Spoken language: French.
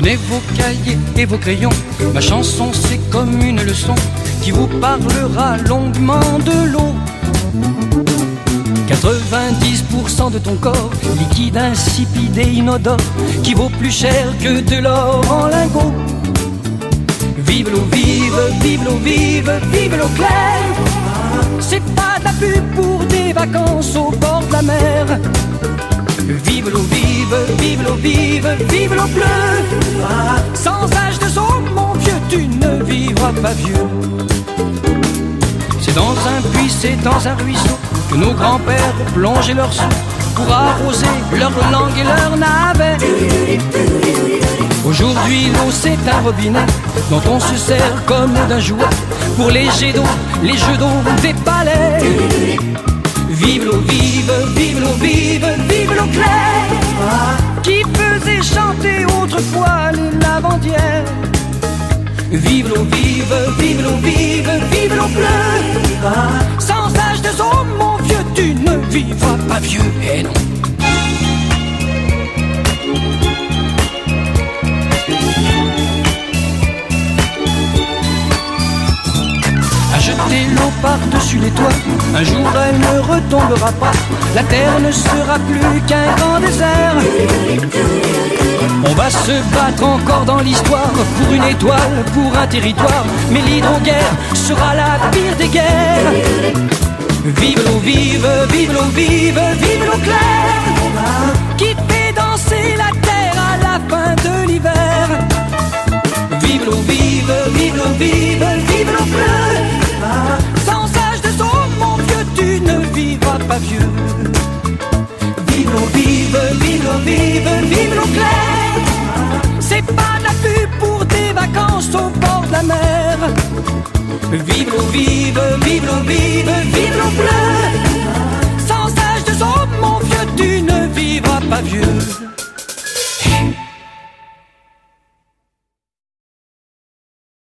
Prenez vos cahiers et vos crayons, ma chanson c'est comme une leçon qui vous parlera longuement de l'eau. 90% de ton corps, liquide, insipide et inodore, qui vaut plus cher que de l'or en lingots. Vive l'eau vive, vive l'eau vive, vive l'eau claire. C'est pas de la pub pour des vacances au bord de la mer. Vive l'eau vive, vive l'eau vive, vive l'eau bleue. Sans âge de son, mon vieux, tu ne vivras pas vieux. C'est dans un puits, c'est dans un ruisseau que nos grands-pères plongeaient leurs seaux pour arroser leur langue et leur navet. Aujourd'hui l'eau c'est un robinet dont on se sert comme d'un jouet pour les jets d'eau, les jeux d'eau des palais. Vive l'eau vive, vive l'eau vive, vive l'eau claire, qui faisait chanter autrefois les lavandières. Vive l'eau vive, vive l'eau vive, vive l'eau bleue. Sans âge de son, mon vieux, tu ne vivras pas vieux, eh non. À jeter l'eau par-dessus les toits, un jour elle ne retombera pas. La terre ne sera plus qu'un grand désert. On va se battre encore dans l'histoire pour une étoile, pour un territoire, mais l'hydro-guerre sera la pire des guerres. Vive l'eau vive, vive l'eau vive, vive l'eau claire, qui fait danser la terre à la fin de l'hiver. Vive l'eau vive, vive l'eau vive, vive l'eau bleue. Sans âge de son, mon vieux, tu ne vivras pas vieux. Vive l'eau vive, vive l'eau vive, vive l'eau claire. C'est pas de la pub pour des vacances au bord de la mer. Vive l'eau vive, vive l'eau vive, vive l'eau bleue. Sans âge de son, mon vieux, tu ne vivras pas vieux.